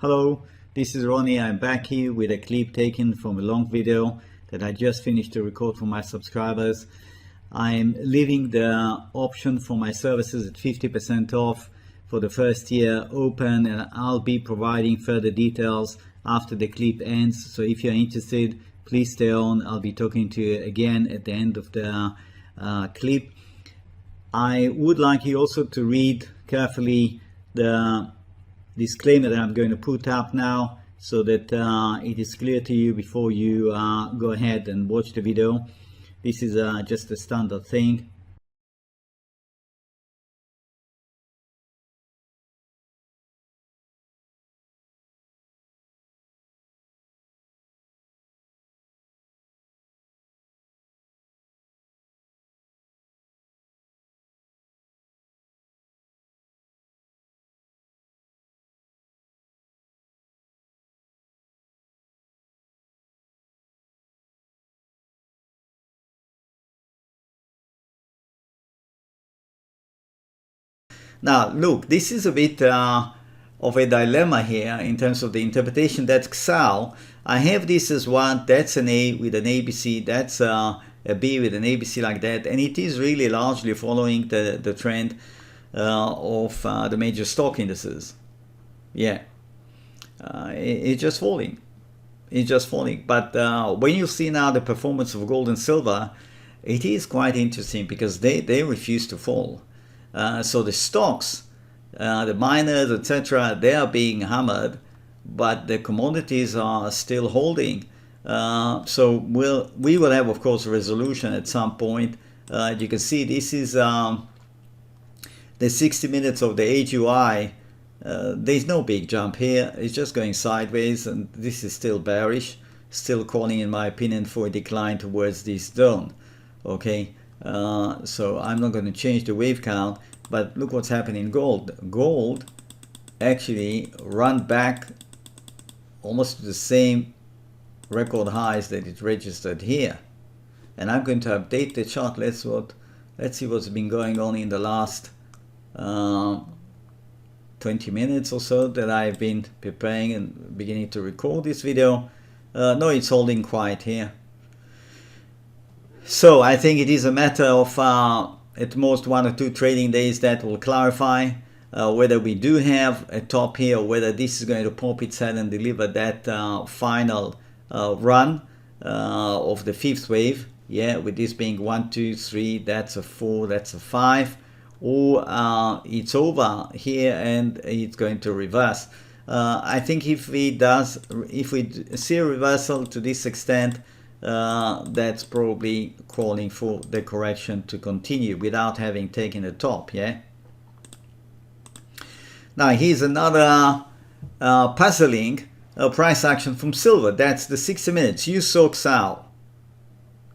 Hello, this is Ronnie. I'm back here with a clip taken from a long video that I just finished to record for my subscribers. I'm leaving the option for my services at 50% off for the first year open, and I'll be providing further details after the clip ends. So if you're interested, please stay on. I'll be talking to you again at the end of the clip. I would like you also to read carefully the disclaimer that I'm going to put up now, so that it is clear to you before you go ahead and watch the video. This is just a standard thing. Now, look, this is a bit of a dilemma here in terms of the interpretation. That's XAU. I have this as one, that's an A with an ABC, that's a B with an ABC like that, and it is really largely following the trend of the major stock indices. Yeah, it's just falling. It's just falling. But when you see now the performance of gold and silver, it is quite interesting because they refuse to fall. So the stocks, the miners, etc., they are being hammered, but the commodities are still holding. So we will have, of course, a resolution at some point. You can see this is the 60 minutes of the HUI. There's no big jump here. It's just going sideways, and this is still bearish, still calling, in my opinion, for a decline towards this zone. Okay. So I'm not going to change the wave count, but look what's happening in gold. Gold actually run back almost to the same record highs that it registered here. And I'm going to update the chart. Let's see what's been going on in the last 20 minutes or so that I've been preparing and beginning to record this video. No, it's holding quiet here. So I think it is a matter of at most 1 or 2 trading days that will clarify whether we do have a top here, or whether this is going to pop its head and deliver that final run of the 5th wave. Yeah, with this being 1, 2, 3, that's a 4, that's a 5, or it's over here and it's going to reverse. I think if we see a reversal to this extent, that's probably calling for the correction to continue without having taken the top. Yeah. Now here's another puzzling price action from silver. That's the 60 minutes. You saw XAU.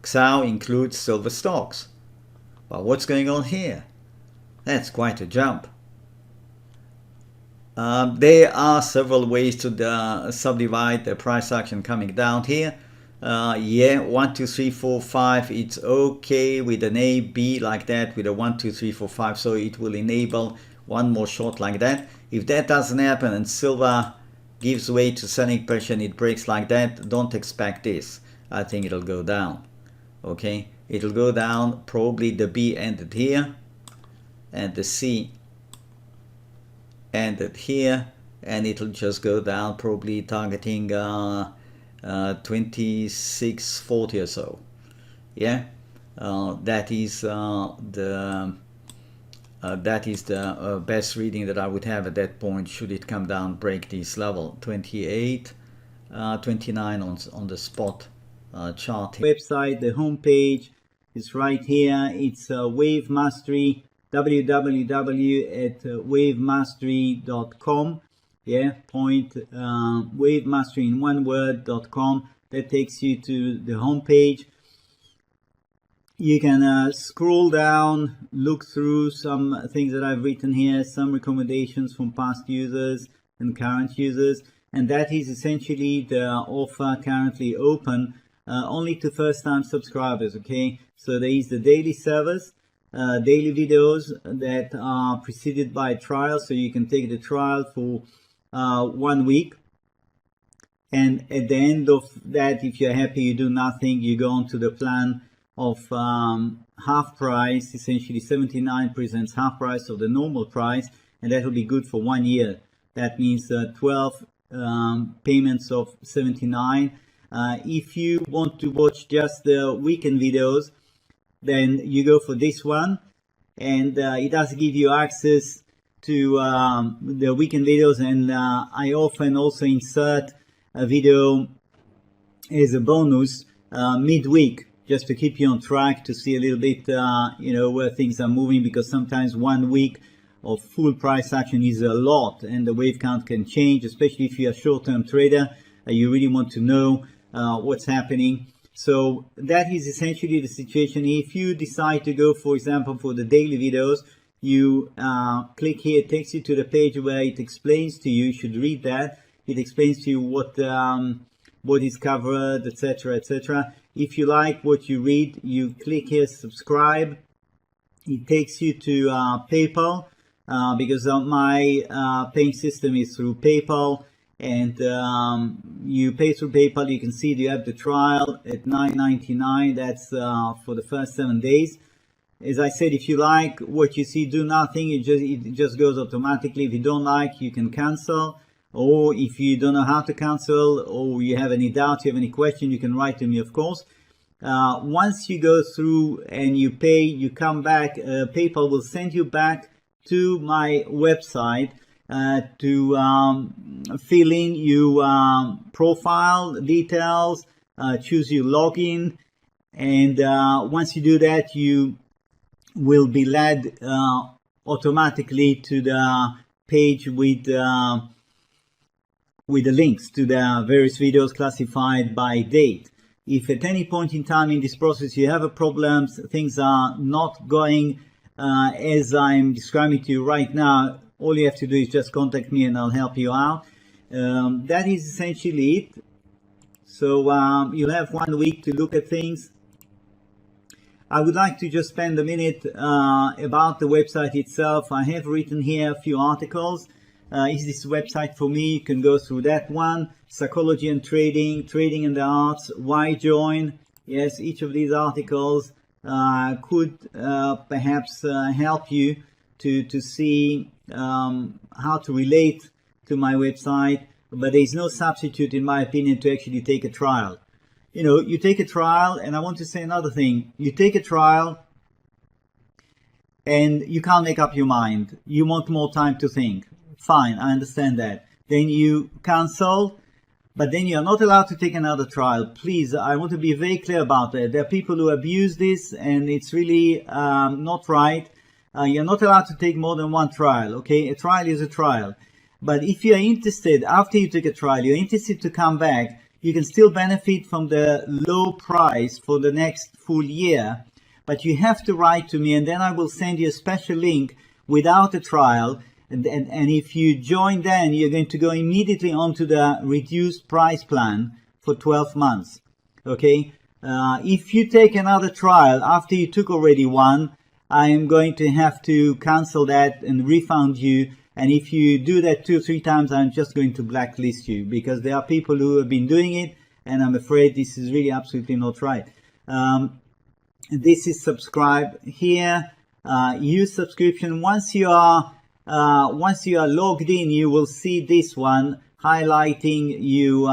XAU includes silver stocks. Well, what's going on here? That's quite a jump. There are several ways to subdivide the price action coming down here. Yeah, 1, 2, 3, 4, 5, it's okay with an A, B like that, with a 1, 2, 3, 4, 5, so it will enable one more short like that. If that doesn't happen and silver gives way to selling pressure and it breaks like that, don't expect this. I think it'll go down. Okay, it'll go down. Probably the B ended here and the C ended here, and it'll just go down, probably targeting 2640 or so. Yeah, that is the best reading that I would have at that point, should it come down, break this level. 28 29 on the spot chart. Website, the home page is right here. It's Wave Mastery, www.wavemastery.com. Yeah, wavemastery in one word.com. That takes you to the home page. You can scroll down, look through some things that I've written here, some recommendations from past users and current users, and that is essentially the offer currently open only to first-time subscribers. Okay, so there is the daily service, daily videos that are preceded by a trial, so you can take the trial for 1 week. And at the end of that, if you're happy, you do nothing, you go on to the plan of half price, essentially 79 presents half price of the normal price, and that will be good for 1 year. That means 12 payments of 79. If you want to watch just the weekend videos, then you go for this one, and it does give you access to the weekend videos, and I often also insert a video as a bonus midweek, just to keep you on track, to see a little bit where things are moving, because sometimes 1 week of full price action is a lot, and the wave count can change, especially if you're a short-term trader. You really want to know what's happening. So that is essentially the situation. If you decide to go, for example, for the daily videos, you click here, it takes you to the page where it explains to you, you should read that. It explains to you what is covered, etc., etc. If you like what you read, you click here, subscribe. It takes you to PayPal, because my paying system is through PayPal, and you pay through PayPal. You can see you have the trial at $9.99. That's for the first 7 days. As I said, if you like what you see, do nothing. It just goes automatically. If you don't like, you can cancel. Or if you don't know how to cancel, or you have any doubt, you have any question, you can write to me, of course. Once you go through and you pay, you come back, PayPal will send you back to my website to fill in your profile details, choose your login, and once you do that, you will be led automatically to the page with the links to the various videos classified by date. If at any point in time in this process you have a problem, things are not going as I'm describing to you right now, all you have to do is just contact me and I'll help you out. That is essentially it. So you'll have 1 week to look at things. I would like to just spend a minute about the website itself. I have written here a few articles. Is this website for me? You can go through that one. Psychology and trading, trading and the arts, why join? Yes, each of these articles could perhaps help you to see how to relate to my website, but there is no substitute, in my opinion, to actually take a trial. You know, you take a trial, and I want to say another thing. You take a trial and you can't make up your mind. You want more time to think. Fine, I understand that. Then you cancel, but then you're not allowed to take another trial. Please, I want to be very clear about that. There are people who abuse this, and it's really not right. You're not allowed to take more than one trial, okay? A trial is a trial. But if you're interested, after you take a trial, you're interested to come back, you can still benefit from the low price for the next full year. But you have to write to me, and then I will send you a special link without a trial. And if you join, then you're going to go immediately onto the reduced price plan for 12 months. Okay? If you take another trial after you took already one, I am going to have to cancel that and refund you. And if you do that 2 or 3 times, I'm just going to blacklist you, because there are people who have been doing it, and I'm afraid this is really absolutely not right. This is subscribe here. Use subscription. Once you are logged in, you will see this one highlighting you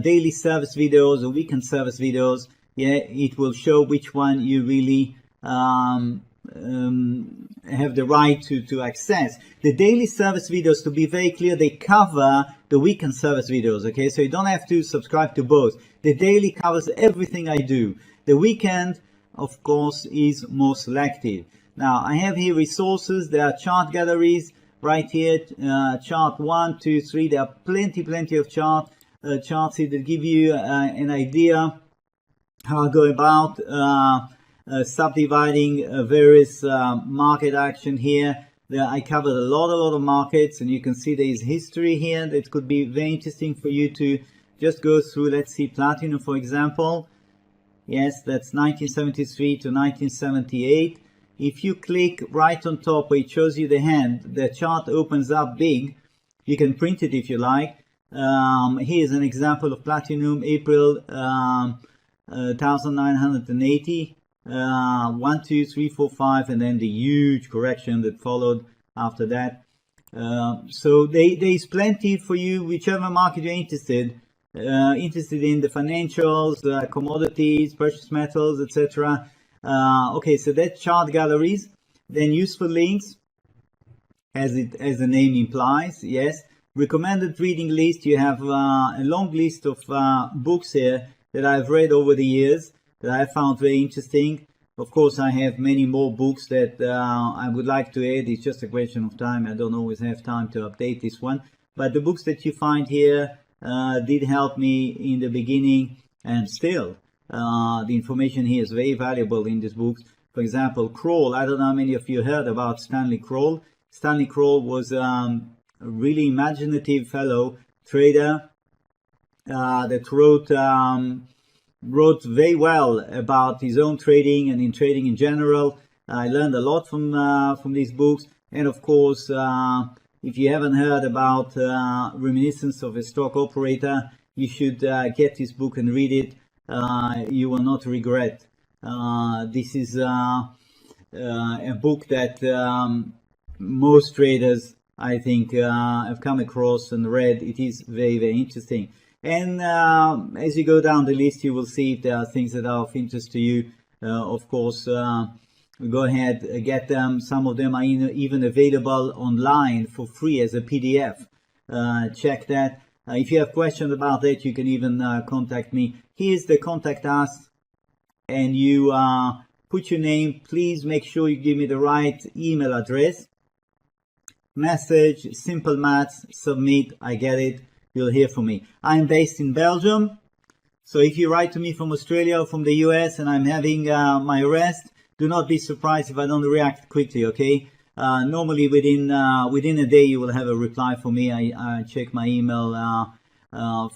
daily service videos or weekend service videos. Yeah, it will show which one you really have the right to access. The daily service videos, to be very clear, they cover the weekend service videos. Okay, so you don't have to subscribe to both. The daily covers everything I do. The weekend, of course, is more selective. Now, I have here resources. There are chart galleries right here, chart 1, 2, 3. There are plenty of charts here that give you an idea how I go about subdividing various market action here. There I covered a lot of markets, and you can see there is history here that could be very interesting for you to just go through. Let's see, platinum, for example. Yes, that's 1973 to 1978. If you click right on top where it shows you the hand, the chart opens up big, You can print it if you like. Here's an example of platinum, April 1980. 1, 2, 3, 4, 5, and then the huge correction that followed after that. So there's plenty for you, whichever market you're interested in, the financials, commodities, precious metals, etc. Okay, so that's chart galleries. Then useful links, as the name implies. Yes, recommended reading list. You have a long list of books here that I've read over the years that I found very interesting. Of course, I have many more books that I would like to add. It's just a question of time. I don't always have time to update this one. But the books that you find here did help me in the beginning, and still the information here is very valuable in these books. For example, Kroll. I don't know how many of you heard about Stanley Kroll. Stanley Kroll was a really imaginative fellow trader that wrote very well about his own trading and in trading in general. I learned a lot from these books. And of course, if you haven't heard about Reminiscence of a Stock Operator, you should get this book and read it. You will not regret. This is a book that most traders, I think, have come across and read. It is very, very interesting. And as you go down the list, you will see if there are things that are of interest to you. Of course, go ahead, get them. Some of them are even available online for free as a PDF. Check that. If you have questions about that, you can even contact me. Here's the contact us, and you put your name. Please make sure you give me the right email address. Message, simple maths, submit, I get it. You'll hear from me. I'm based in Belgium, so if you write to me from Australia or from the US and I'm having my rest, do not be surprised if I don't react quickly, okay? Normally within a day you will have a reply from me. I check my email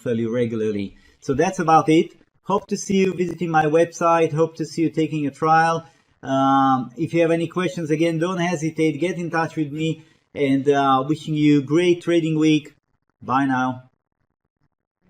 fairly regularly. So that's about it. Hope to see you visiting my website. Hope to see you taking a trial. If you have any questions, again, don't hesitate. Get in touch with me, and wishing you a great trading week. Bye now.